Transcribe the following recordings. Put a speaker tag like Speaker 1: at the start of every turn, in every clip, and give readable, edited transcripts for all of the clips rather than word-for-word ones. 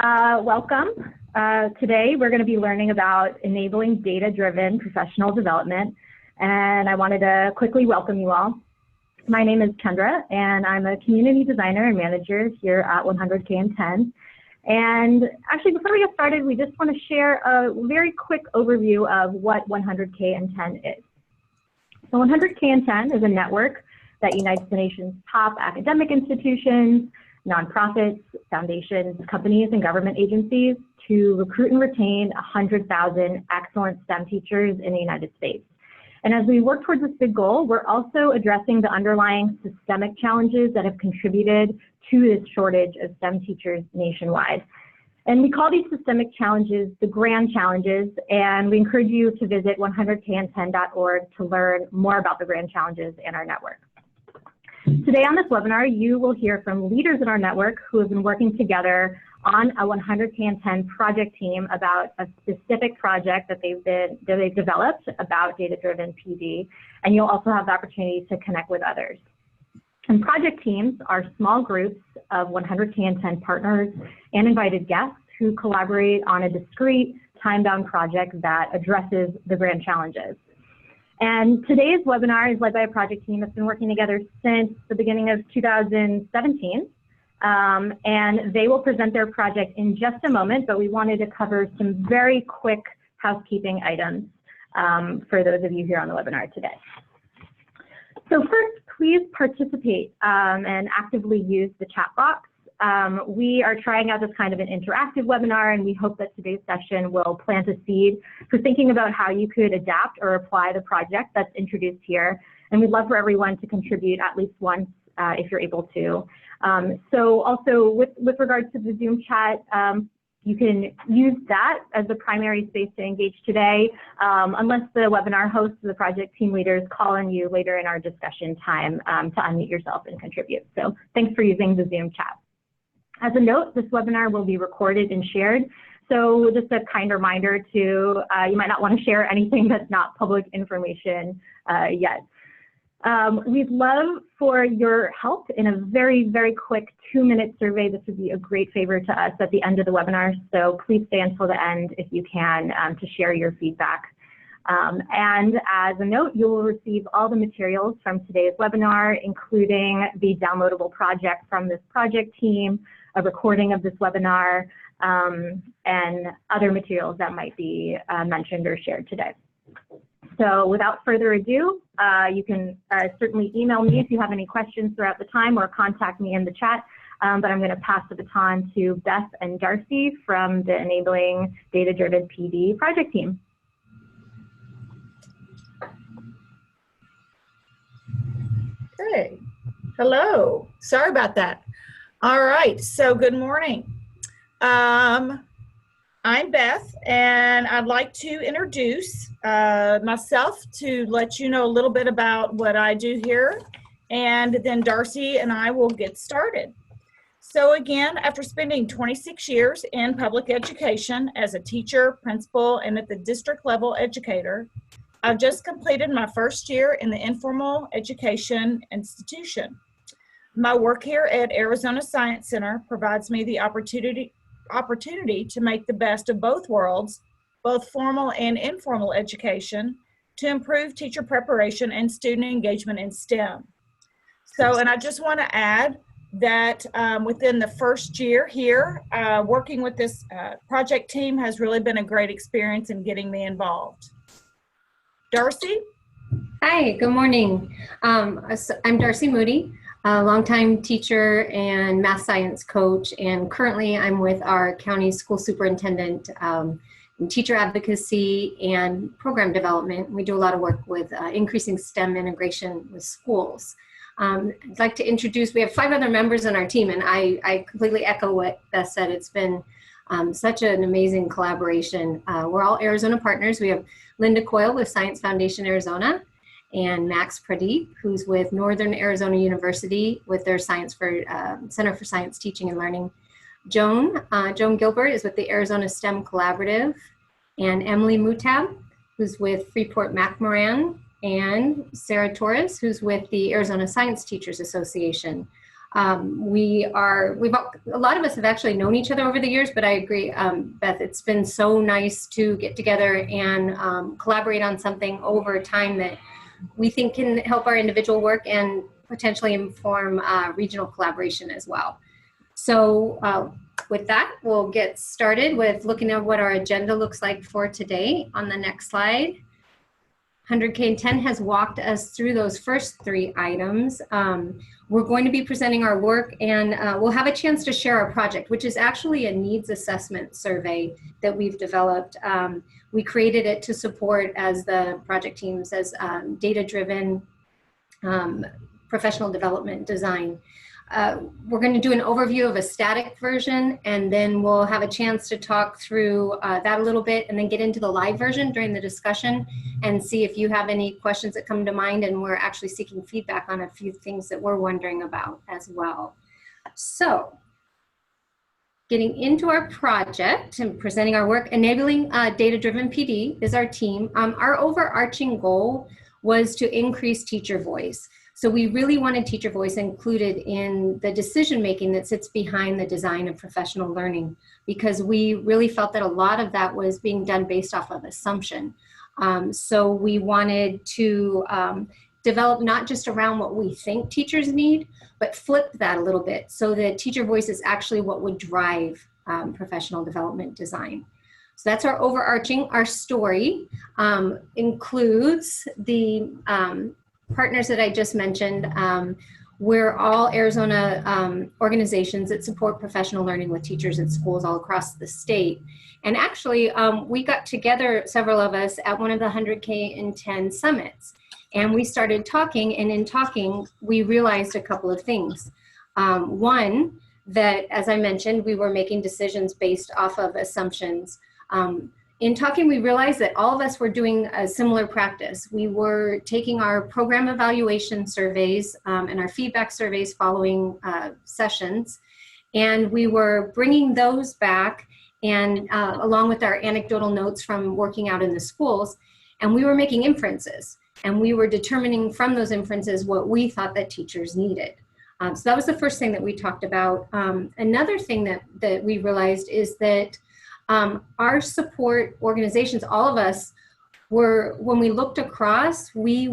Speaker 1: Welcome. Today we're going to be learning about enabling data-driven professional development, and I wanted to quickly welcome you all. My name is Kendra, and I'm a community designer and manager here at 100K and 10. And actually, before we get started, we just want to share a very quick overview of what 100K and 10 is. So 100K and 10 is a network that unites the nation's top academic institutions, nonprofits, foundations, companies, and government agencies to recruit and retain 100,000 excellent STEM teachers in the United States. And as we work towards this big goal, we're also addressing the underlying systemic challenges that have contributed to this shortage of STEM teachers nationwide. And we call these systemic challenges the grand challenges, and we encourage you to visit 100kand10.org to learn more about the grand challenges in our network. Today on this webinar, you will hear from leaders in our network who have been working together on a 100K and 10 project team about a specific project that they've developed about data-driven PD, and you'll also have the opportunity to connect with others. And project teams are small groups of 100K and 10 partners and invited guests who collaborate on a discrete, time-bound project that addresses the grand challenges. And today's webinar is led by a project team that's been working together since the beginning of 2017. And they will present their project in just a moment, but we wanted to cover some very quick housekeeping items for those of you here on the webinar today. So first, please participate and actively use the chat box. We are trying out this kind of an interactive webinar, and we hope that today's session will plant a seed for thinking about how you could adapt or apply the project that's introduced here. And we'd love for everyone to contribute at least once if you're able to. So also with regards to the Zoom chat, you can use that as the primary space to engage today, unless the webinar hosts or the project team leaders call on you later in our discussion time to unmute yourself and contribute. So thanks for using the Zoom chat. As a note, this webinar will be recorded and shared. So just a kind reminder to, you might not want to share anything that's not public information yet. We'd love for your help in a very, very quick 2-minute survey. This would be a great favor to us at the end of the webinar. So please stay until the end if you can to share your feedback. And as a note, you will receive all the materials from today's webinar, including the downloadable project from this project team, a recording of this webinar, and other materials that might be mentioned or shared today. So without further ado, you can certainly email me if you have any questions throughout the time or contact me in the chat. But I'm going to pass the baton to Beth and Darcy from the Enabling Data-Driven PD project team.
Speaker 2: Okay, hello, sorry about that. All right, so good morning. I'm Beth, and I'd like to introduce myself to let you know a little bit about what I do here, and then Darcy and I will get started. So again, after spending 26 years in public education as a teacher, principal, and at the district level educator, I've just completed my first year in the informal education institution. My work here at Arizona Science Center provides me the opportunity to make the best of both worlds, both formal and informal education, to improve teacher preparation and student engagement in STEM. So, and I just want to add that within the first year here, working with this project team has really been a great experience in getting me involved. Darcy?
Speaker 3: Hi, good morning. I'm Darcy Moody, a longtime teacher and math science coach, and currently I'm with our county school superintendent in teacher advocacy and program development. We do a lot of work with increasing STEM integration with schools. I'd like to introduce, we have 5 other members on our team, and I completely echo what Beth said. It's been such an amazing collaboration. We're all Arizona partners. We have Linda Coyle with Science Foundation Arizona, and Max Pradeep, who's with Northern Arizona University with their Center for Science Teaching and Learning. Joan Gilbert is with the Arizona STEM Collaborative, and Emily Mutab, who's with Freeport McMoran, and Sarah Torres, who's with the Arizona Science Teachers Association. A lot of us have actually known each other over the years, but I agree, Beth, it's been so nice to get together and collaborate on something over time that we think can help our individual work and potentially inform regional collaboration as well. So with that, we'll get started with looking at what our agenda looks like for today. On the next slide, 100K in 10 has walked us through those first 3 items. We're going to be presenting our work, and we'll have a chance to share our project, which is actually a needs assessment survey that we've developed. We created it to support, as the project team says, data-driven professional development design. We're going to do an overview of a static version, and then we'll have a chance to talk through that a little bit, and then get into the live version during the discussion and see if you have any questions that come to mind. And we're actually seeking feedback on a few things that we're wondering about as well. So getting into our project and presenting our work, enabling data-driven PD is our team. Our overarching goal was to increase teacher voice. So we really wanted teacher voice included in the decision-making that sits behind the design of professional learning, because we really felt that a lot of that was being done based off of assumption. So we wanted to develop not just around what we think teachers need, but flip that a little bit so that teacher voice is actually what would drive professional development design. So that's our overarching. Our story includes the partners that I just mentioned. We're all Arizona organizations that support professional learning with teachers at schools all across the state. And actually, we got together, several of us, at one of the 100K in 10 summits. And we started talking, and in talking, we realized a couple of things. One, that, as I mentioned, we were making decisions based off of assumptions. In talking, we realized that all of us were doing a similar practice. We were taking our program evaluation surveys and our feedback surveys following sessions, and we were bringing those back, and along with our anecdotal notes from working out in the schools, and we were making inferences, and we were determining from those inferences what we thought that teachers needed. So that was the first thing that we talked about. Another thing that we realized is that our support organizations, all of us, when we looked across, we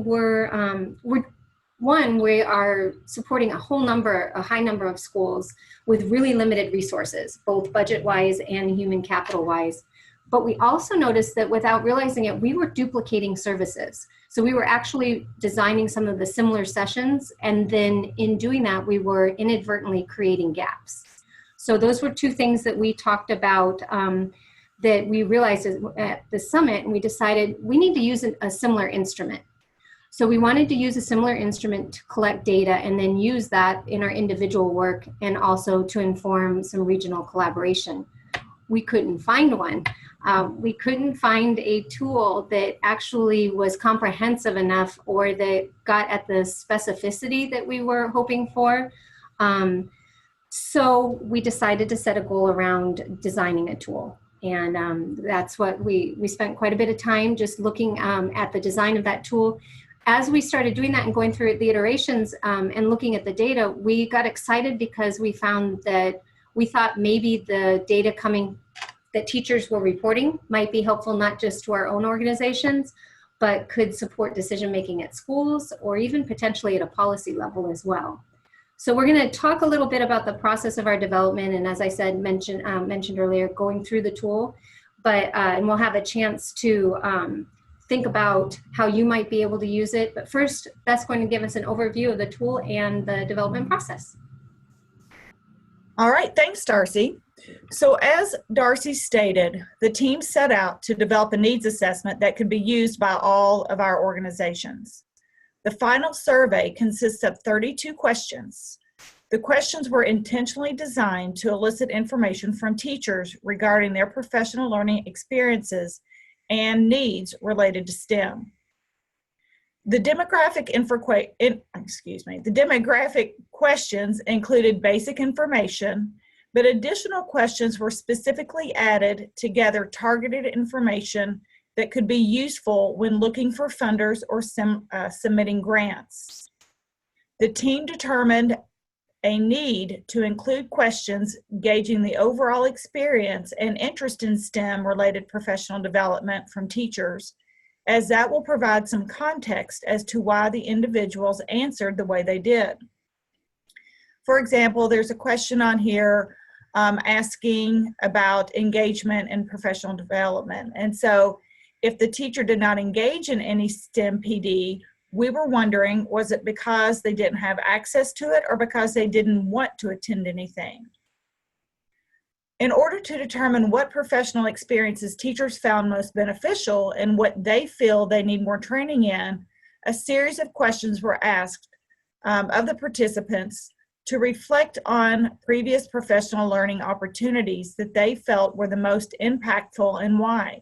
Speaker 3: are supporting a high number of schools with really limited resources, both budget-wise and human capital-wise. But we also noticed that without realizing it, we were duplicating services. So we were actually designing some of the similar sessions, and then in doing that, we were inadvertently creating gaps. So those were 2 things that we talked about that we realized at the summit, and we decided we need to use a similar instrument. So we wanted to use a similar instrument to collect data and then use that in our individual work and also to inform some regional collaboration. We couldn't find one. We couldn't find a tool that actually was comprehensive enough or that got at the specificity that we were hoping for. So we decided to set a goal around designing a tool. And that's what we spent quite a bit of time just looking at the design of that tool. As we started doing that and going through the iterations and looking at the data, we got excited because we found that we thought maybe the data that teachers were reporting might be helpful not just to our own organizations, but could support decision-making at schools or even potentially at a policy level as well. So we're going to talk a little bit about the process of our development, and as I said, mentioned earlier, going through the tool, and we'll have a chance to think about how you might be able to use it. But first, Beth's going to give us an overview of the tool and the development process.
Speaker 2: All right, thanks, Darcy. So as Darcy stated, the team set out to develop a needs assessment that could be used by all of our organizations. The final survey consists of 32 questions. The questions were intentionally designed to elicit information from teachers regarding their professional learning experiences and needs related to STEM. The demographic questions included basic information, but additional questions were specifically added to gather targeted information that could be useful when looking for funders or submitting grants. The team determined a need to include questions gauging the overall experience and interest in STEM-related professional development from teachers, as that will provide some context as to why the individuals answered the way they did. For example, there's a question on here asking about engagement in professional development. And so if the teacher did not engage in any STEM PD, we were wondering, was it because they didn't have access to it or because they didn't want to attend anything? In order to determine what professional experiences teachers found most beneficial and what they feel they need more training in, a series of questions were asked of the participants to reflect on previous professional learning opportunities that they felt were the most impactful and why.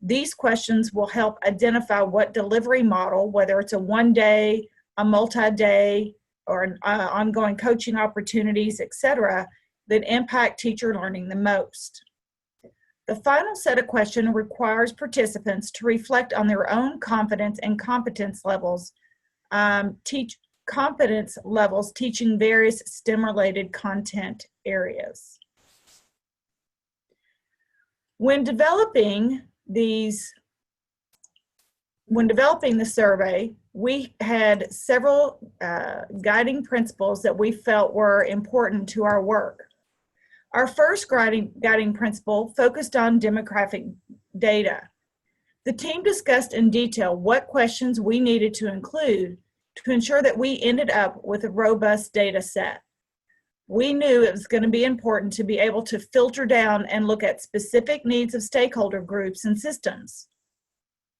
Speaker 2: These questions will help identify what delivery model, whether it's a one-day, a multi-day, or ongoing coaching opportunities, etc., that impact teacher learning the most. The final set of questions requires participants to reflect on their own confidence and competence levels, teaching various STEM-related content areas. When developing the survey, we had several guiding principles that we felt were important to our work. Our first guiding principle focused on demographic data. The team discussed in detail what questions we needed to include to ensure that we ended up with a robust data set. We knew it was going to be important to be able to filter down and look at specific needs of stakeholder groups and systems.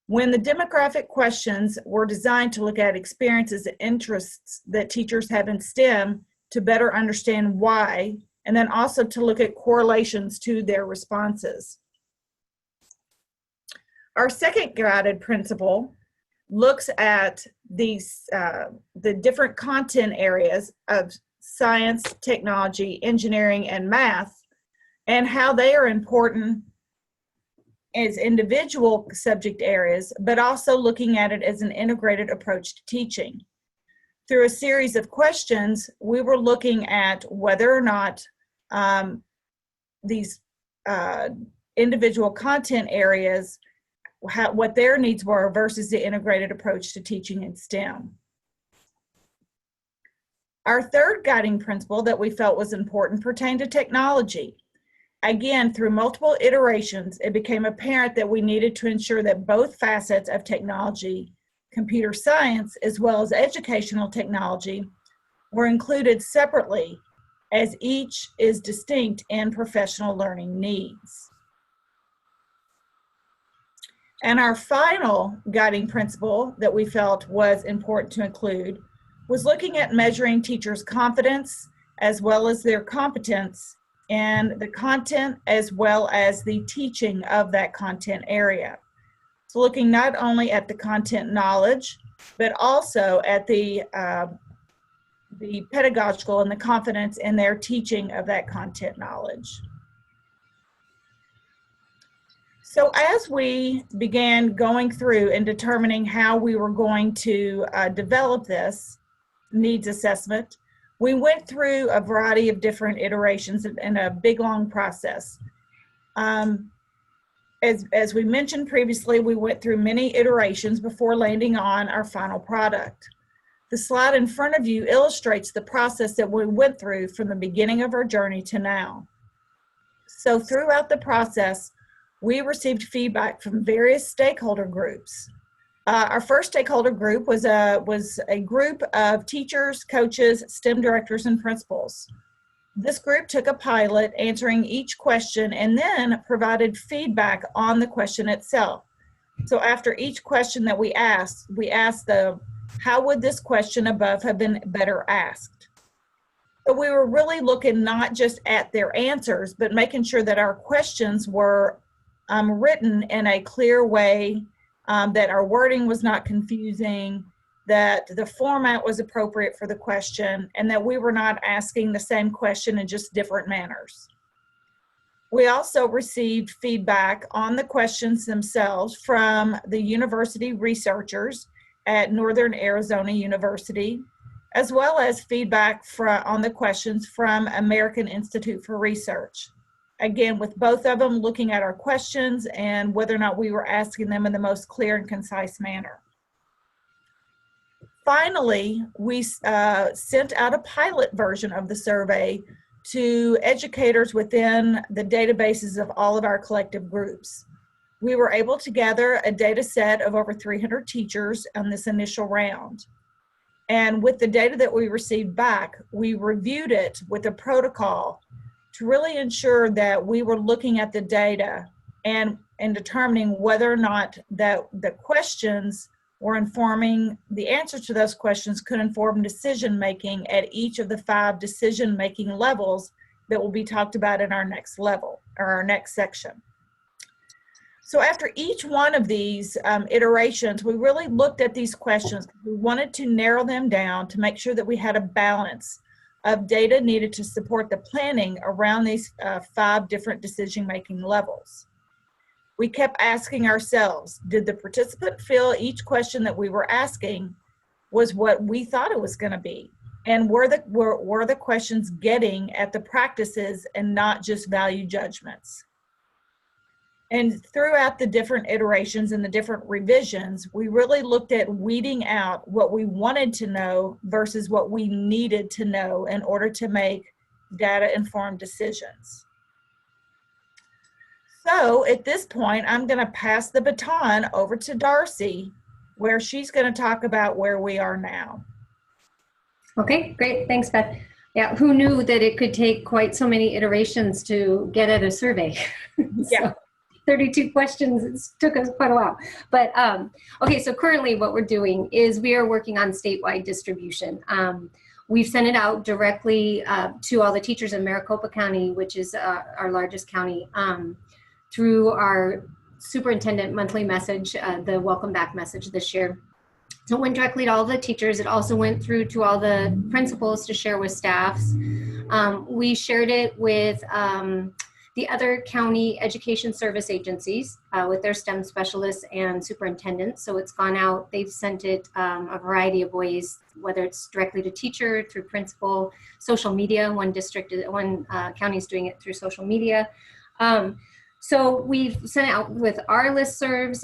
Speaker 2: When the demographic questions were designed to look at experiences and interests that teachers have in STEM to better understand why, and then also to look at correlations to their responses. Our second guided principle looks at the different content areas of science, technology, engineering, and math, and how they are important as individual subject areas, but also looking at it as an integrated approach to teaching. Through a series of questions, we were looking at whether or not these individual content areas, what their needs were versus the integrated approach to teaching in STEM. Our third guiding principle that we felt was important pertained to technology. Again, through multiple iterations, it became apparent that we needed to ensure that both facets of technology, computer science as well as educational technology, were included separately, as each is distinct in professional learning needs. And our final guiding principle that we felt was important to include was looking at measuring teachers' confidence as well as their competence in the content as well as the teaching of that content area. So looking not only at the content knowledge, but also at the pedagogical and the confidence in their teaching of that content knowledge. So as we began going through and determining how we were going to develop this needs assessment, we went through a variety of different iterations in a big, long process. As we mentioned previously, we went through many iterations before landing on our final product. The slide in front of you illustrates the process that we went through from the beginning of our journey to now. So throughout the process, we received feedback from various stakeholder groups. Our first stakeholder group was a group of teachers, coaches, STEM directors, and principals. This group took a pilot answering each question and then provided feedback on the question itself. So after each question that we asked how would this question above have been better asked? So we were really looking not just at their answers, but making sure that our questions were written in a clear way, that our wording was not confusing, that the format was appropriate for the question, and that we were not asking the same question in just different manners. We also received feedback on the questions themselves from the university researchers at Northern Arizona University, as well as feedback on the questions from American Institute for Research. Again, with both of them looking at our questions and whether or not we were asking them in the most clear and concise manner. Finally, we sent out a pilot version of the survey to educators within the databases of all of our collective groups. We were able to gather a data set of over 300 teachers on this initial round. And with the data that we received back, we reviewed it with a protocol to really ensure that we were looking at the data and determining whether or not that the questions were informing, the answers to those questions could inform decision-making at each of the 5 decision-making levels that will be talked about in our next level, or our next section. So after each one of these iterations, we really looked at these questions. We wanted to narrow them down to make sure that we had a balance of data needed to support the planning around these 5 different decision-making levels. We kept asking ourselves, did the participant feel each question that we were asking was what we thought it was going to be? And were the questions getting at the practices and not just value judgments? And throughout the different iterations and the different revisions, we really looked at weeding out what we wanted to know versus what we needed to know in order to make data-informed decisions. So at this point, I'm going to pass the baton over to Darcy, where she's going to talk about where we are now.
Speaker 3: Okay, great. Thanks, Beth. Yeah, who knew that it could take quite so many iterations to get at a survey?
Speaker 2: Yeah.
Speaker 3: 32 questions, it took us quite a while. But okay, so currently what we're doing is we are working on statewide distribution. We've sent it out directly to all the teachers in Maricopa County, which is our largest county, through our superintendent monthly message, the welcome back message this year. So it went directly to all the teachers. It also went through to all the principals to share with staffs. We shared it with the other county education service agencies with their STEM specialists and superintendents. So it's gone out, they've sent it a variety of ways, whether it's directly to teacher, through principal, social media. One county is doing it through social media. So we've sent out with our listservs,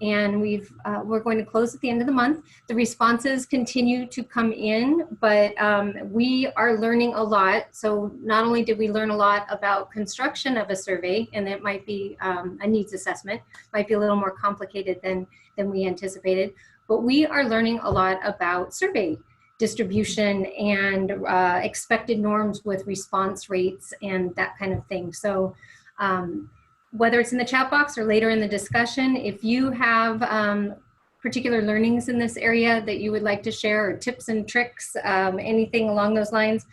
Speaker 3: and we're going to close at the end of the month. The responses continue to come in, but we are learning a lot. So not only did we learn a lot about construction of a survey, and it might be a needs assessment, might be a little more complicated than we anticipated, but we are learning a lot about survey distribution and expected norms with response rates and that kind of thing. So whether it's in the chat box or later in the discussion, if you have particular learnings in this area that you would like to share, or tips and tricks, anything along those lines,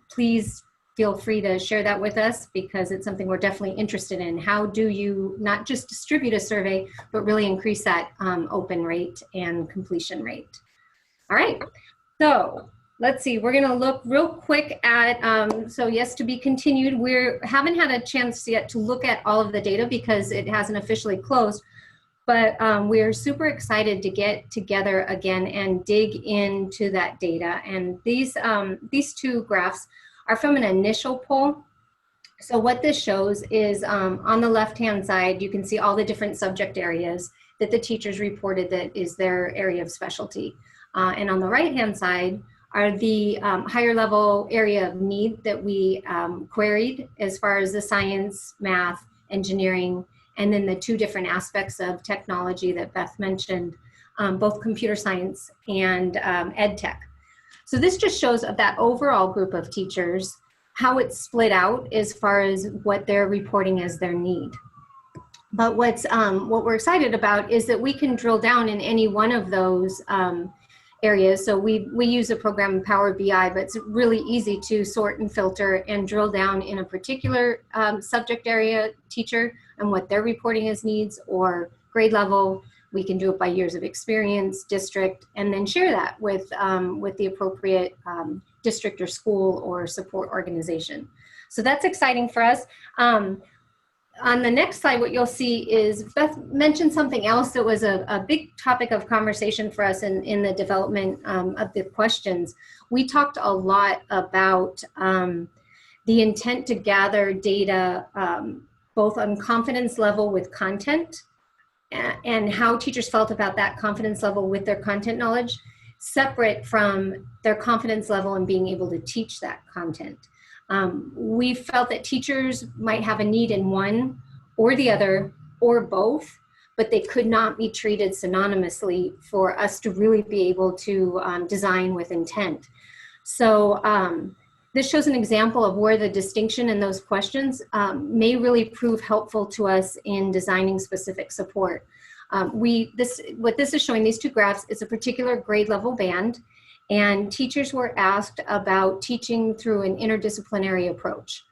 Speaker 3: please feel free to share that with us, because it's something we're definitely interested in. How do you not just distribute a survey, but really increase that open rate and completion rate? All right, so let's see, we're gonna look real quick at, so yes, to be continued. We haven't had a chance yet to look at all of the data because it hasn't officially closed, but we're super excited to get together again and dig into that data. And these 2 graphs are from an initial poll. So what this shows is on the left-hand side, you can see all the different subject areas that the teachers reported that is their area of specialty. And on the right-hand side are the higher level area of need that we queried as far as the science, math, engineering, and then the 2 different aspects of technology that Beth mentioned, both computer science and ed tech. So this just shows of that overall group of teachers, how it's split out as far as what they're reporting as their need. But what we're excited about is that we can drill down in any one of those areas. So we use a program in Power BI, but it's really easy to sort and filter and drill down in a particular subject area teacher and what they're reporting as needs or grade level. We can do it by years of experience, district, and then share that with the appropriate district or school or support organization. So that's exciting for us. on the next slide, what you'll see is Beth mentioned something else that was a big topic of conversation for us in the development of the questions. We talked a lot about the intent to gather data both on confidence level with content and how teachers felt about that confidence level with their content knowledge, separate from their confidence level in being able to teach that content. We felt that teachers might have a need in one or the other or both, but they could not be treated synonymously for us to really be able to design with intent. So this shows an example of where the distinction in those questions may really prove helpful to us in designing specific support. What this is showing, these two graphs, is a particular grade level band, and teachers were asked about teaching through an interdisciplinary approach.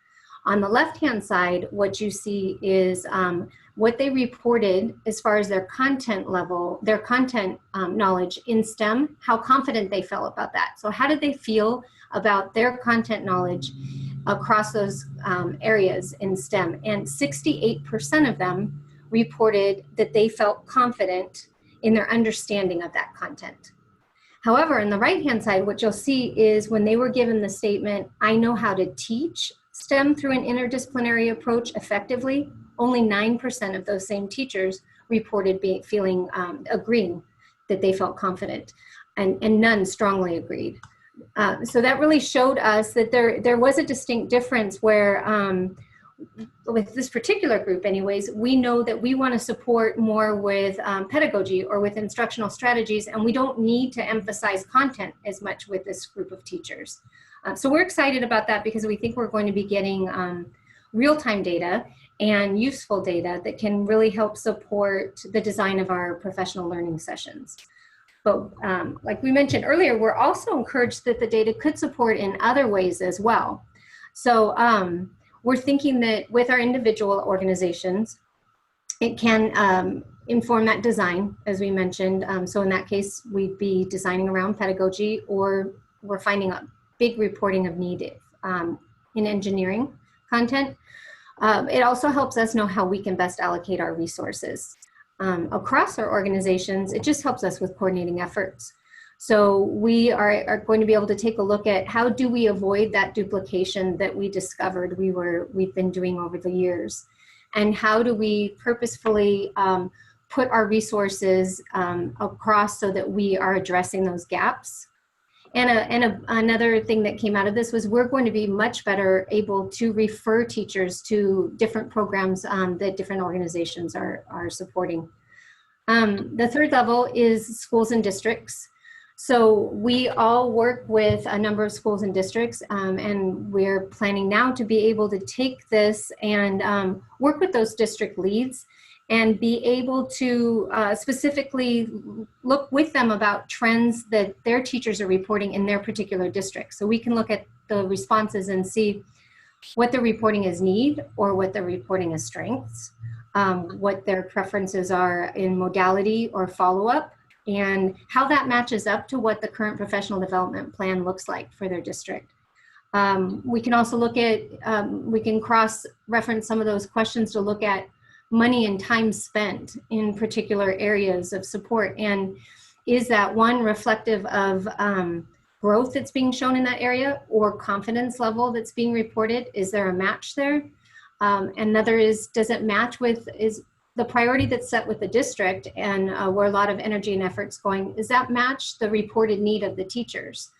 Speaker 3: On the left-hand side, what you see is what they reported as far as their content level, their content knowledge in STEM, how confident they felt about that. So how did they feel about their content knowledge across those areas in STEM? And 68% of them reported that they felt confident in their understanding of that content. However, on the right-hand side, what you'll see is when they were given the statement, I know how to teach STEM through an interdisciplinary approach effectively, only 9% of those same teachers reported agreeing that they felt confident, and none strongly agreed. So that really showed us that there was a distinct difference where with this particular group anyways, we know that we want to support more with pedagogy or with instructional strategies, and we don't need to emphasize content as much with this group of teachers. So we're excited about that because we think we're going to be getting real-time data and useful data that can really help support the design of our professional learning sessions. But like we mentioned earlier, we're also encouraged that the data could support in other ways as well. So we're thinking that with our individual organizations, it can inform that design, as we mentioned. So in that case, we'd be designing around pedagogy, or we're finding a big reporting of need in engineering content. It also helps us know how we can best allocate our resources. Across our organizations, it just helps us with coordinating efforts. So we are going to be able to take a look at how do we avoid that duplication that we discovered we've been doing over the years, and how do we purposefully put our resources across so that we are addressing those gaps. And another thing that came out of this was we're going to be much better able to refer teachers to different programs that different organizations are supporting. The third level is schools and districts. So we all work with a number of schools and districts, and we're planning now to be able to take this and work with those district leads and be able to specifically look with them about trends that their teachers are reporting in their particular district. So we can look at the responses and see what they're reporting as need or what they're reporting as strengths, what their preferences are in modality or follow-up, and how that matches up to what the current professional development plan looks like for their district. We can also look at, we can cross-reference some of those questions to look at money and time spent in particular areas of support. And is that one reflective of growth that's being shown in that area or confidence level that's being reported? Is there a match there? Another is, does it match with, is the priority that's set with the district and where a lot of energy and effort's going, does that match the reported need of the teachers?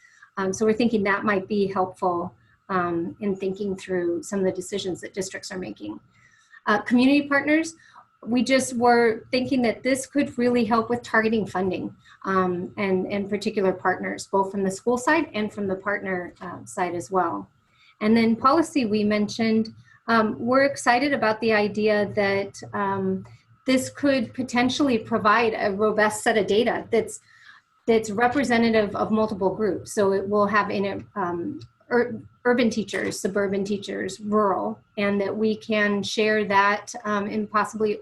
Speaker 3: So we're thinking that might be helpful in thinking through some of the decisions that districts are making. Community partners, we just were thinking that this could really help with targeting funding and particular partners, both from the school side and from the partner side as well. And then policy, we mentioned, we're excited about the idea that this could potentially provide a robust set of data that's representative of multiple groups. So it will have in urban teachers, suburban teachers, rural, and that we can share that in possibly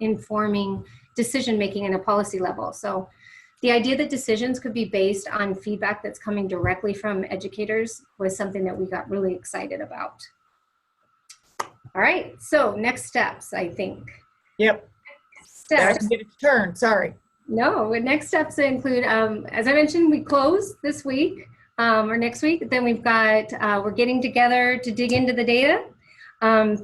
Speaker 3: informing decision-making at a policy level. So the idea that decisions could be based on feedback that's coming directly from educators was something that we got really excited about. All right, so next steps, I think.
Speaker 2: Yep.
Speaker 3: Steps.
Speaker 2: That's a turn, sorry.
Speaker 3: No, next steps include, as I mentioned, we close this week or next week. Then we've got, we're getting together to dig into the data,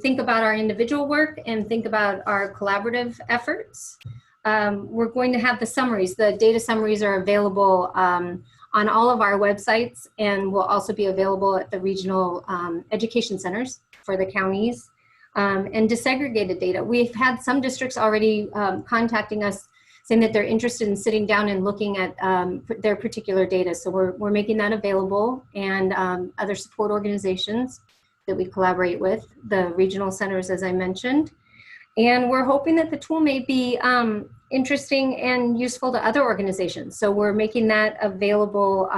Speaker 3: think about our individual work, and think about our collaborative efforts. We're going to have the summaries. The data summaries are available on all of our websites and will also be available at the regional education centers for the counties. And disaggregated data. We've had some districts already contacting us saying that they're interested in sitting down and looking at their particular data. So we're making that available, and other support organizations that we collaborate with, the regional centers, as I mentioned. And we're hoping that the tool may be interesting and useful to other organizations. So we're making that available.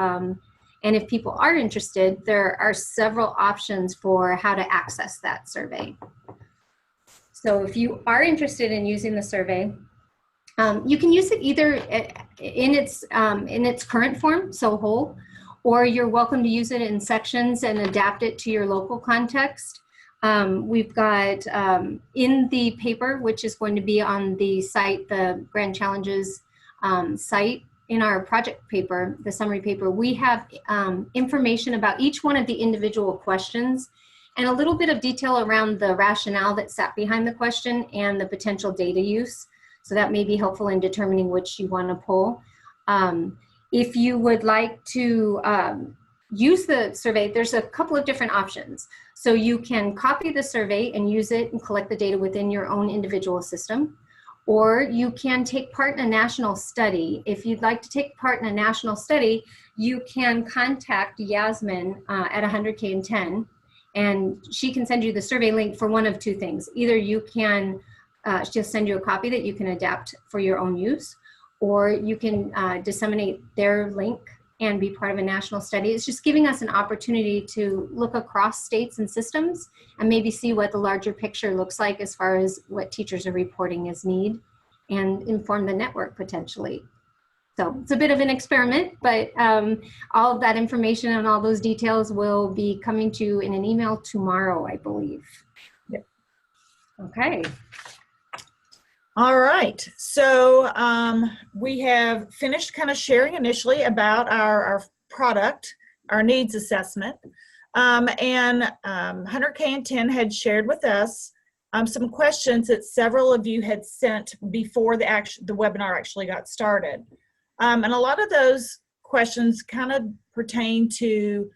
Speaker 3: And if people are interested, there are several options for how to access that survey. So if you are interested in using the survey, you can use it either in its current form, so whole, or you're welcome to use it in sections and adapt it to your local context. We've got in the paper, which is going to be on the site, the Grand Challenges site, in our project paper, the summary paper, we have information about each one of the individual questions and a little bit of detail around the rationale that sat behind the question and the potential data use. So that may be helpful in determining which you want to pull. If you would like to use the survey, there's a couple of different options. So you can copy the survey and use it and collect the data within your own individual system. Or you can take part in a national study. If you'd like to take part in a national study, you can contact Yasmin at 100K and 10, and she can send you the survey link for one of two things. Either you can, she'll send you a copy that you can adapt for your own use, or you can disseminate their link and be part of a national study. It's just giving us an opportunity to look across states and systems and maybe see what the larger picture looks like as far as what teachers are reporting as need and inform the network potentially. So it's a bit of an experiment, but all of that information and all those details will be coming to you in an email tomorrow, I believe.
Speaker 2: Yep.
Speaker 3: Okay.
Speaker 2: All right, so we have finished kind of sharing initially about our product, our needs assessment, and 100K and 10 had shared with us some questions that several of you had sent before the webinar actually got started. And a lot of those questions kind of pertain to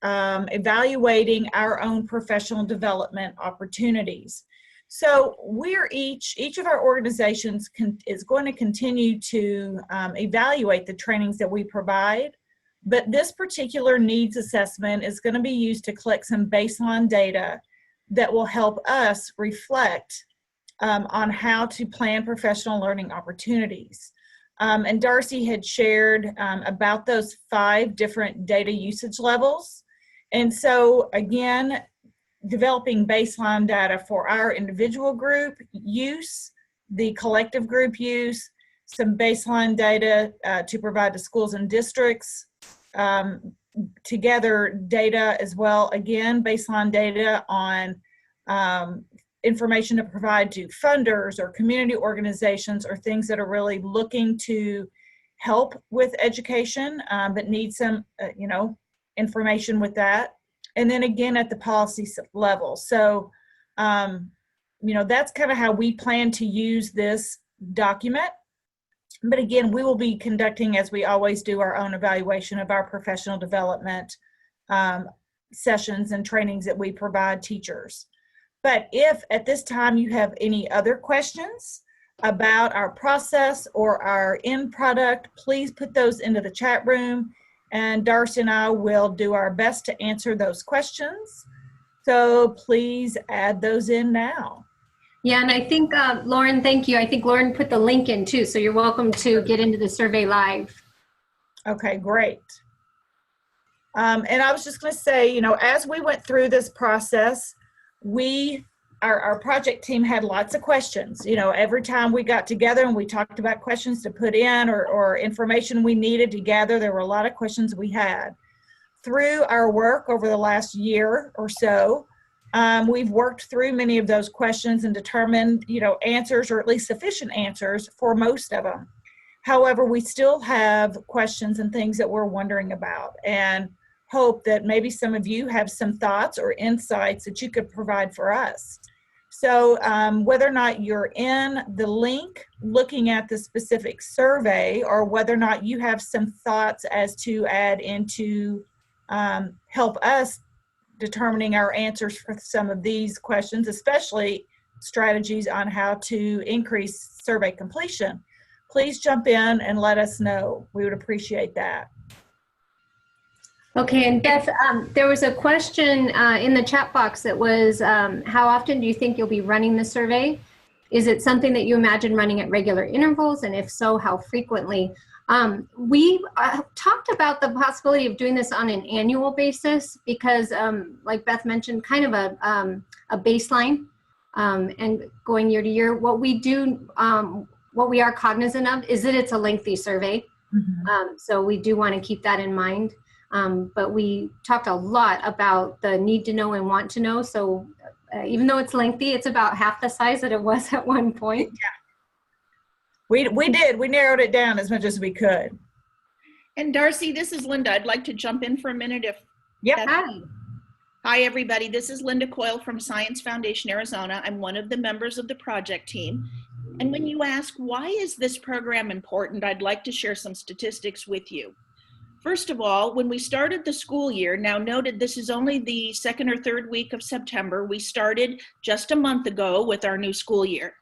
Speaker 2: evaluating our own professional development opportunities. So we're each of our organizations is going to continue to evaluate the trainings that we provide, but this particular needs assessment is going to be used to collect some baseline data that will help us reflect on how to plan professional learning opportunities. And Darcy had shared about those 5 different data usage levels. And so again, developing baseline data for our individual group use, the collective group use, some baseline data to provide to schools and districts, together data as well, again, baseline data on information to provide to funders or community organizations or things that are really looking to help with education but need some, information with that. And then again at the policy level. So, that's kind of how we plan to use this document. But again, we will be conducting, as we always do, our own evaluation of our professional development sessions and trainings that we provide teachers. But if at this time you have any other questions about our process or our end product, please put those into the chat room. And Darcy and I will do our best to answer those questions. So please add those in now.
Speaker 3: Yeah, and I think, Lauren, thank you. I think Lauren put the link in too, so you're welcome to get into the survey live.
Speaker 2: Okay, great. And I was just going to say, as we went through this process, our project team had lots of questions. Every time we got together and we talked about questions to put in or information we needed to gather, there were a lot of questions we had. Through our work over the last year or so, We've worked through many of those questions and determined, answers, or at least sufficient answers for most of them. However, we still have questions and things that we're wondering about, and hope that maybe some of you have some thoughts or insights that you could provide for us. So whether or not you're in the link looking at the specific survey, or whether or not you have some thoughts as to add into help us determining our answers for some of these questions, especially strategies on how to increase survey completion, please jump in and let us know. We would appreciate that.
Speaker 3: Okay, and Beth, there was a question in the chat box that was, how often do you think you'll be running the survey? Is it something that you imagine running at regular intervals? And if so, how frequently? We talked about the possibility of doing this on an annual basis because, like Beth mentioned, kind of a baseline and going year to year. What we do, what we are cognizant of is that it's a lengthy survey. Mm-hmm. So we do want to keep that in mind. But we talked a lot about the need to know and want to know. So even though it's lengthy, it's about half the size that it was at one point.
Speaker 2: Yeah. We narrowed it down as much as we could.
Speaker 4: And Darcy, this is Linda. I'd like to jump in for a minute if.
Speaker 2: Yep.
Speaker 4: Hi, everybody. This is Linda Coyle from Science Foundation, Arizona. I'm one of the members of the project team. And when you ask, why is this program important? I'd like to share some statistics with you. First of all, when we started the school year, now noted this is only the second or third week of September, we started just a month ago with our new school year.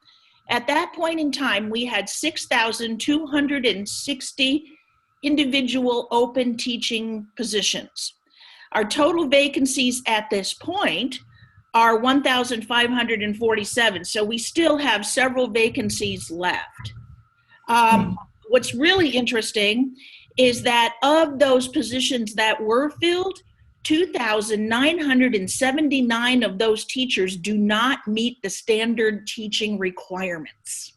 Speaker 4: At that point in time, we had 6,260 individual open teaching positions. Our total vacancies at this point are 1,547, so we still have several vacancies left. What's really interesting is that of those positions that were filled, 2,979 of those teachers do not meet the standard teaching requirements.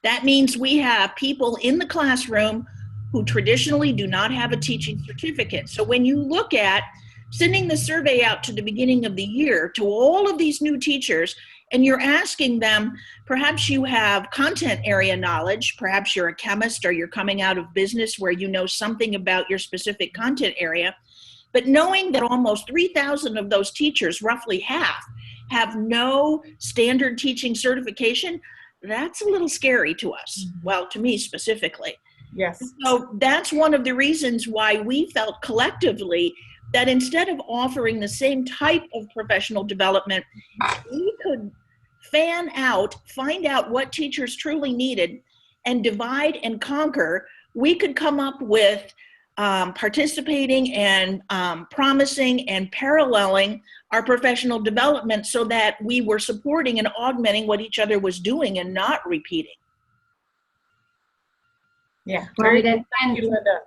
Speaker 4: That means we have people in the classroom who traditionally do not have a teaching certificate. So when you look at sending the survey out to the beginning of the year to all of these new teachers, and you're asking them, perhaps you have content area knowledge, perhaps you're a chemist or you're coming out of business where you know something about your specific content area, but knowing that almost 3,000 of those teachers, roughly half, have no standard teaching certification, that's a little scary to us. Well, to me specifically.
Speaker 2: Yes.
Speaker 4: So that's one of the reasons why we felt collectively that instead of offering the same type of professional development, we could fan out, find out what teachers truly needed, and divide and conquer. We could come up with participating and promising and paralleling our professional development so that we were supporting and augmenting what each other was doing and not repeating.
Speaker 2: Yeah.
Speaker 3: Right.
Speaker 2: Thank you, Linda.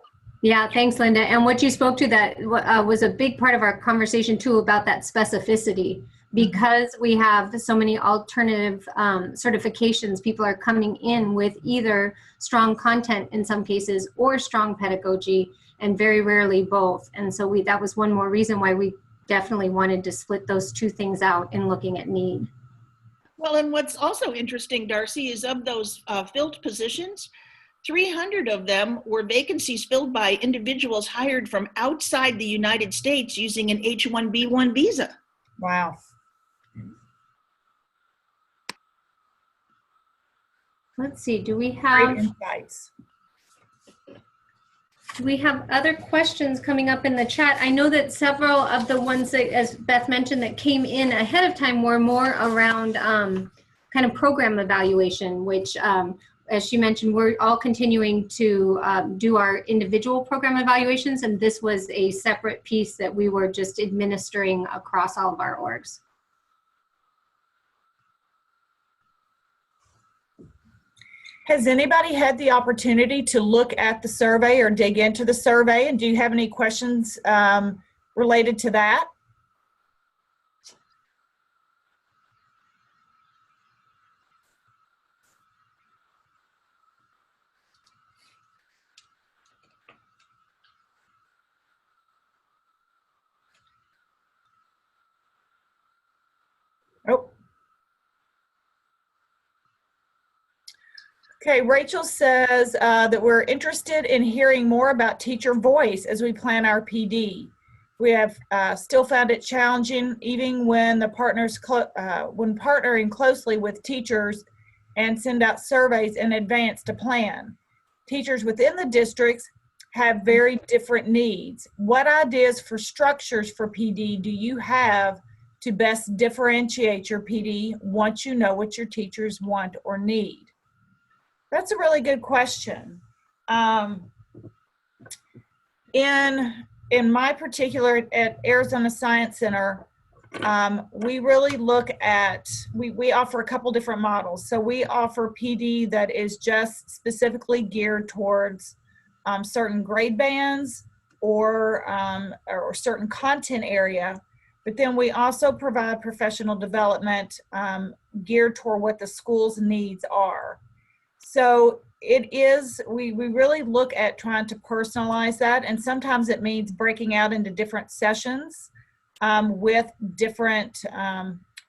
Speaker 3: Yeah, thanks, Linda. And what you spoke to that was a big part of our conversation too about that specificity. Because we have so many alternative certifications, people are coming in with either strong content in some cases or strong pedagogy, and very rarely both. And so that was one more reason why we definitely wanted to split those two things out in looking at need.
Speaker 4: Well, and what's also interesting, Darcy, is of those filled positions, 300 of them were vacancies filled by individuals hired from outside the United States using an H-1B1 visa.
Speaker 2: Wow.
Speaker 3: Let's see, do we have other questions coming up in the chat? I know that several of the ones that, as Beth mentioned, that came in ahead of time were more around kind of program evaluation, which as she mentioned, we're all continuing to do our individual program evaluations, and this was a separate piece that we were just administering across all of our orgs.
Speaker 2: Has anybody had the opportunity to look at the survey or dig into the survey? And do you have any questions related to that? Okay, Rachel says that we're interested in hearing more about teacher voice as we plan our PD. We have still found it challenging, even when when partnering closely with teachers and send out surveys in advance to plan. Teachers within the districts have very different needs. What ideas for structures for PD do you have to best differentiate your PD once you know what your teachers want or need? That's a really good question. In my particular at Arizona Science Center, we really look at, we offer a couple different models. So we offer PD that is just specifically geared towards certain grade bands or certain content area. But then we also provide professional development geared toward what the school's needs are. So it is, we really look at trying to personalize that, and sometimes it means breaking out into different sessions with different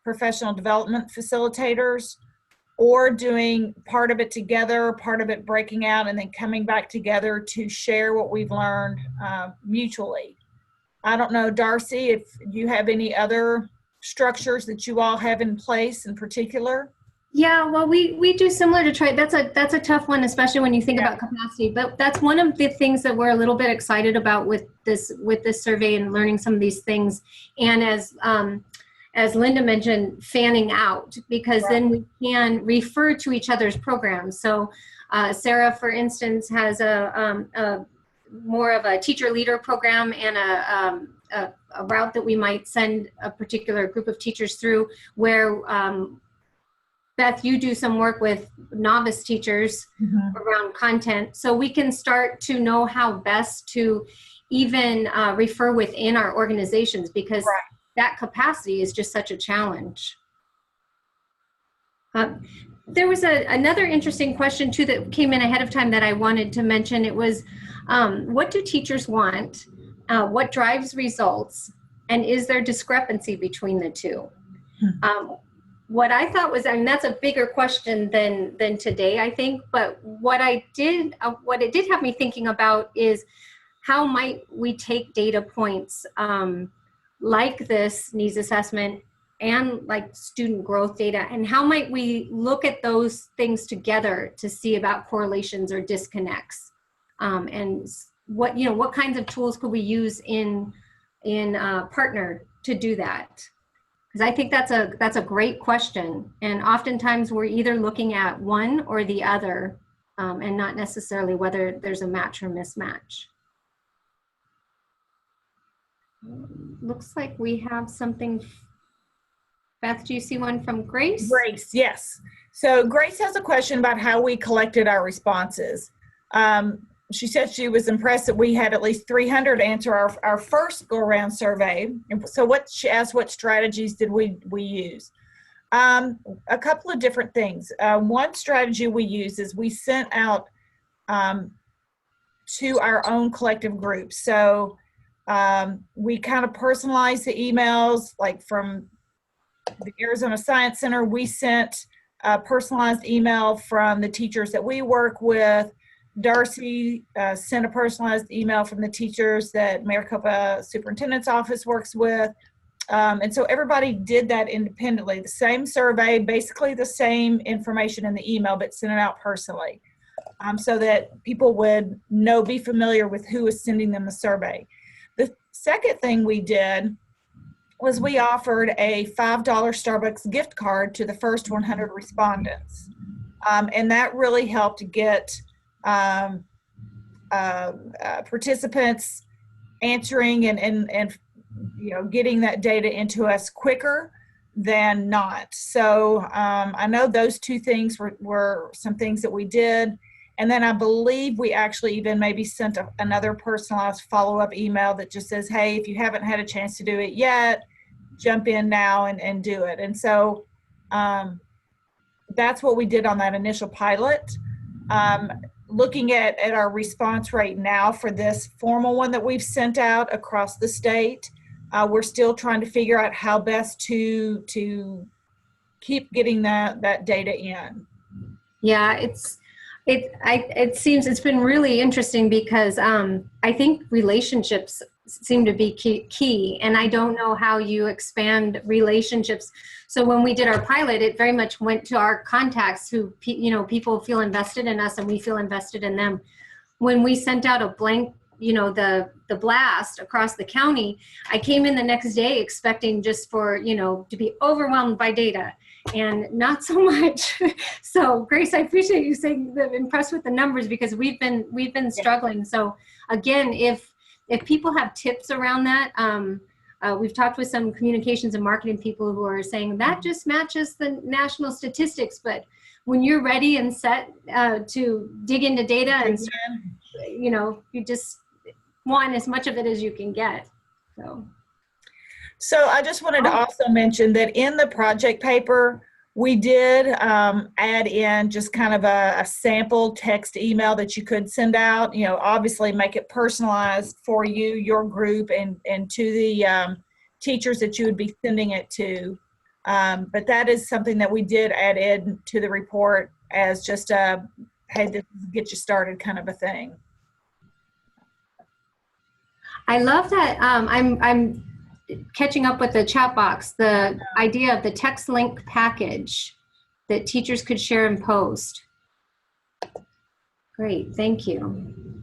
Speaker 2: professional development facilitators, or doing part of it together, part of it breaking out, and then coming back together to share what we've learned mutually. I don't know, Darcy, if you have any other structures that you all have in place in particular.
Speaker 3: Yeah, well, we do similar to try. That's a tough one, especially when you think about capacity. But that's one of the things that we're a little bit excited about with this survey and learning some of these things. And as Linda mentioned, fanning out, because then we can refer to each other's programs. So Sarah, for instance, has a more of a teacher leader program and a route that we might send a particular group of teachers through, where Beth, you do some work with novice teachers around content, so we can start to know how best to even refer within our organizations, because that capacity is just such a challenge. There was another interesting question too that came in ahead of time that I wanted to mention. It was, what do teachers want? What drives results? And is there discrepancy between the two? What I thought was, and that's a bigger question than today, I think, but what it did have me thinking about is, how might we take data points like this needs assessment and like student growth data, and how might we look at those things together to see about correlations or disconnects, and what kinds of tools could we use in partner to do that? Because I think that's a great question, and oftentimes we're either looking at one or the other, and not necessarily whether there's a match or mismatch. Looks like we have something. Beth, do you see one from Grace?
Speaker 2: Grace, yes. So Grace has a question about how we collected our responses. She said she was impressed that we had at least 300 answer our first go-around survey. So she asked, what strategies did we use? A couple of different things. One strategy we use is we sent out to our own collective groups. So we kind of personalized the emails, like from the Arizona Science Center, we sent a personalized email from the teachers that we work with. Darcy sent a personalized email from the teachers that Maricopa Superintendent's Office works with. And so everybody did that independently. The same survey, basically the same information in the email, but sent it out personally, so that people would be familiar with who was sending them the survey. The second thing we did was we offered a $5 Starbucks gift card to the first 100 respondents. And that really helped get participants answering and getting that data into us quicker than not. So I know those two things were some things that we did. And then I believe we actually even maybe sent another personalized follow-up email that just says, hey, if you haven't had a chance to do it yet, jump in now and do it. And so that's what we did on that initial pilot. Looking at our response rate now for this formal one that we've sent out across the state, we're still trying to figure out how best to keep getting that data in.
Speaker 3: Yeah, it's It seems it's been really interesting because I think relationships seem to be key, and I don't know how you expand relationships. So when we did our pilot, it very much went to our contacts who, people feel invested in us and we feel invested in them. When we sent out a blank, the blast across the county, I came in the next day expecting just for, to be overwhelmed by data, and not so much. So Grace, I appreciate you saying that impressed with the numbers, because we've been struggling. So again, if people have tips around that, we've talked with some communications and marketing people who are saying that just matches the national statistics, but when you're ready and set to dig into data and, you just want as much of it as you can get.
Speaker 2: So I just wanted to also mention that in the project paper, we did add in just kind of a sample text email that you could send out, obviously make it personalized for you, your group, and to the teachers that you would be sending it to. But that is something that we did add in to the report as just a, hey, this is get you started kind of a thing.
Speaker 3: I love that. I'm catching up with the chat box, the idea of the text link package that teachers could share and post. Great, thank you.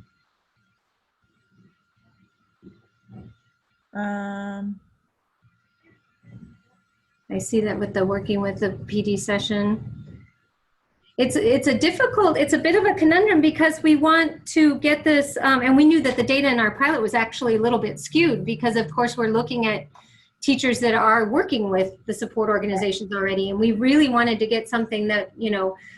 Speaker 3: I see that with the working with the PD session. It's a bit of a conundrum, because we want to get this, and we knew that the data in our pilot was actually a little bit skewed, because of course we're looking at teachers that are working with the support organizations already, and we really wanted to get something that,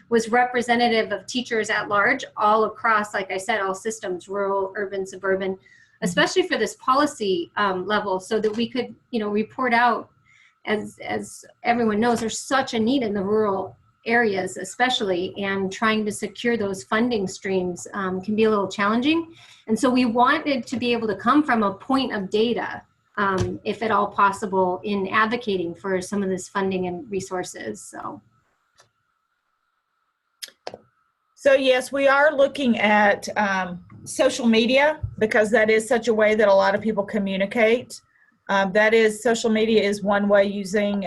Speaker 3: was representative of teachers at large, all across, like I said, all systems, rural, urban, suburban, especially for this policy level, so that we could, report out, as everyone knows, there's such a need in the rural areas especially, and trying to secure those funding streams can be a little challenging. And so we wanted to be able to come from a point of data, if at all possible, in advocating for some of this funding and resources.
Speaker 2: So yes, we are looking at social media, because that is such a way that a lot of people communicate. Social media is one way, using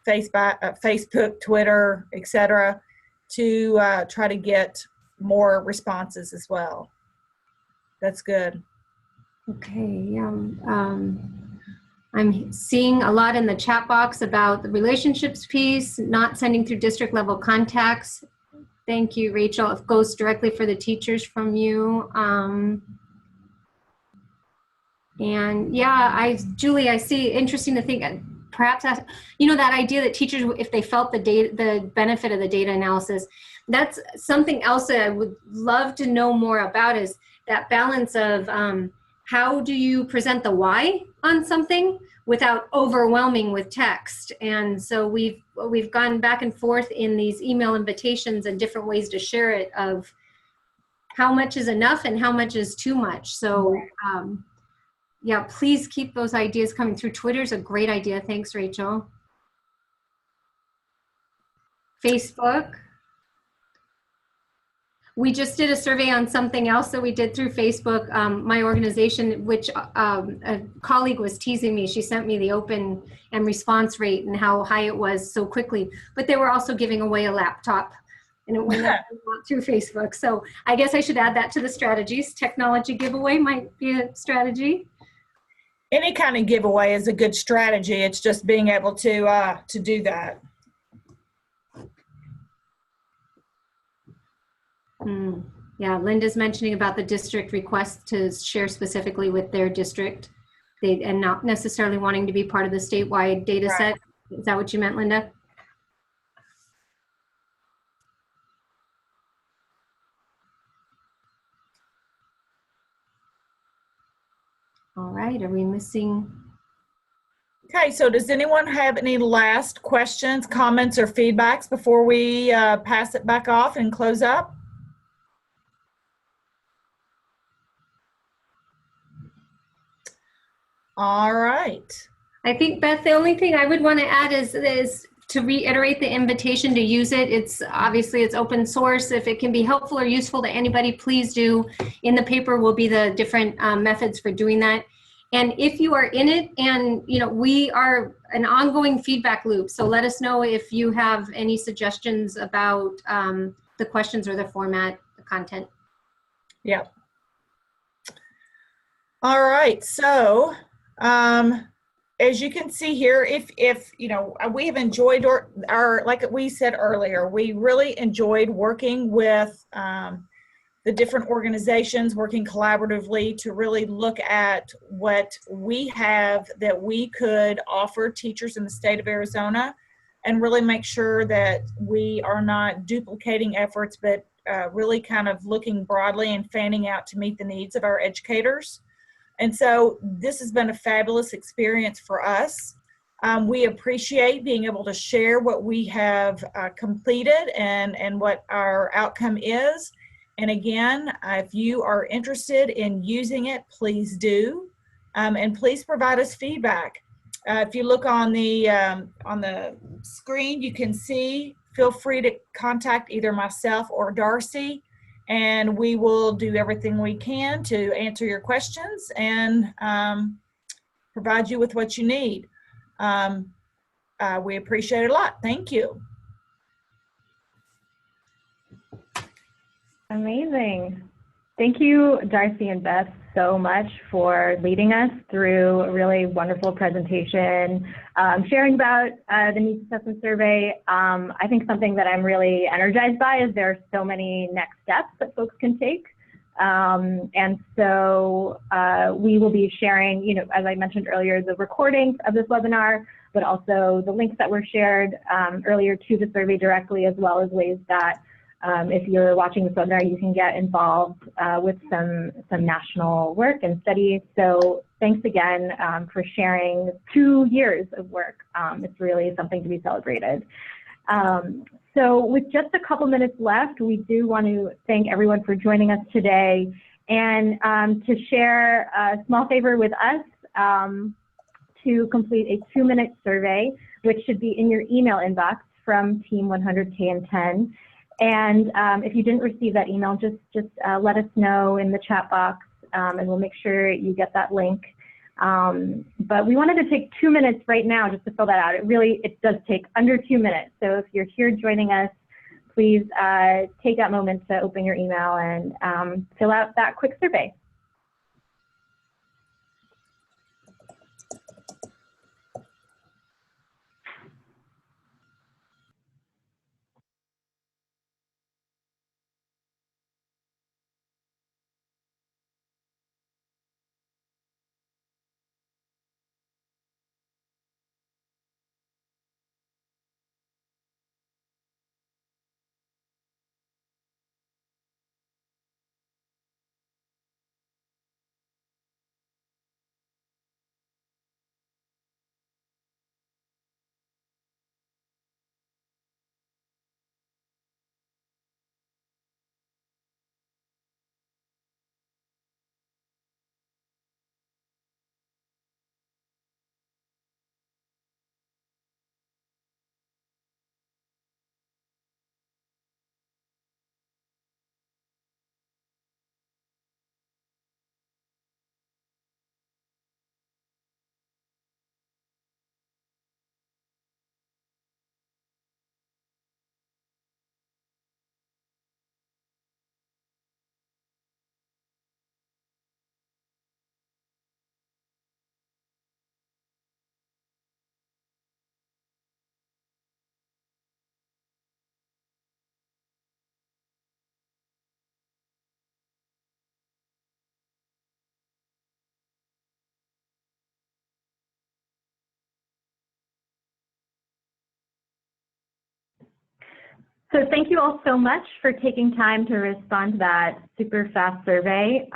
Speaker 2: Facebook, Twitter, etc., to try to get more responses as well. That's good.
Speaker 3: Okay, yeah. I'm seeing a lot in the chat box about the relationships piece, not sending through district level contacts. Thank you, Rachel. It goes directly for the teachers from you. And yeah, Julie, I see, interesting to think, perhaps, that idea that teachers, if they felt the benefit of the data analysis, that's something else that I would love to know more about, is that balance of how do you present the why on something without overwhelming with text. And so we've gone back and forth in these email invitations and different ways to share it, of how much is enough and how much is too much. So yeah, please keep those ideas coming through. Twitter's a great idea. Thanks, Rachel. Facebook. We just did a survey on something else that we did through Facebook. My organization, which a colleague was teasing me, she sent me the open and response rate and how high it was so quickly, but they were also giving away a laptop, and it went out through Facebook. So I guess I should add that to the strategies. Technology giveaway might be a strategy.
Speaker 2: Any kind of giveaway is a good strategy. It's just being able to do that.
Speaker 3: Yeah, Linda's mentioning about the district request to share specifically with their district, and not necessarily wanting to be part of the statewide data set. Is that what you meant, Linda? All right, are we missing?
Speaker 2: Okay, so does anyone have any last questions, comments, or feedbacks before we pass it back off and close up? All right.
Speaker 3: I think, Beth, the only thing I would want to add is to reiterate the invitation to use it. It's obviously it's open source. If it can be helpful or useful to anybody, please do. In the paper will be the different methods for doing that. And if you are in it, and we are an ongoing feedback loop, so let us know if you have any suggestions about the questions or the format, the content.
Speaker 2: Yeah. All right. So, as you can see here, if we have enjoyed our, like we said earlier, we really enjoyed working with the different organizations, working collaboratively to really look at what we have that we could offer teachers in the state of Arizona, and really make sure that we are not duplicating efforts, but really kind of looking broadly and fanning out to meet the needs of our educators. And so this has been a fabulous experience for us. We appreciate being able to share what we have completed and what our outcome is. And again, if you are interested in using it, please do. And please provide us feedback. If you look on the screen, you can see, feel free to contact either myself or Darcy, and we will do everything we can to answer your questions and provide you with what you need. We appreciate it a lot. Thank you.
Speaker 1: Amazing. Thank you, Darcy and Beth, so much for leading us through a really wonderful presentation, sharing about the Needs Assessment Survey. I think something that I'm really energized by is there are so many next steps that folks can take. And so we will be sharing, as I mentioned earlier, the recordings of this webinar, but also the links that were shared earlier to the survey directly, as well as ways that if you're watching this webinar, you can get involved with some national work and studies. So thanks again for sharing 2 years of work. It's really something to be celebrated. So with just a couple minutes left, we do want to thank everyone for joining us today, and to share a small favor with us to complete a 2-minute survey, which should be in your email inbox from Team 100K and 10. And if you didn't receive that email, just let us know in the chat box, and we'll make sure you get that link. But we wanted to take 2 minutes right now just to fill that out. It does take under 2 minutes. So if you're here joining us, please take that moment to open your email and fill out that quick survey. So thank you all so much for taking time to respond to that super fast survey.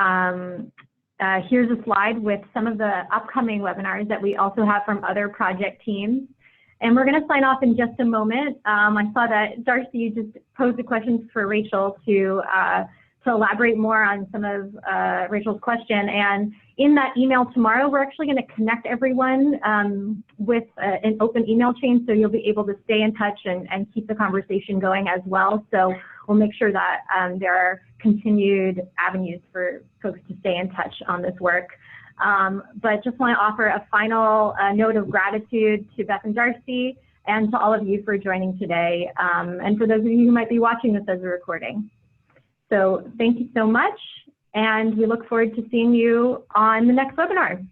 Speaker 1: Here's a slide with some of the upcoming webinars that we also have from other project teams. And we're going to sign off in just a moment. I saw that Darcy, you just posed a question for Rachel to elaborate more on some of Rachel's question. And In that email tomorrow, we're actually going to connect everyone with an open email chain, so you'll be able to stay in touch and keep the conversation going as well. So we'll make sure that there are continued avenues for folks to stay in touch on this work. But just want to offer a final note of gratitude to Beth and Darcy and to all of you for joining today, and for those of you who might be watching this as a recording. So thank you so much, and we look forward to seeing you on the next webinar.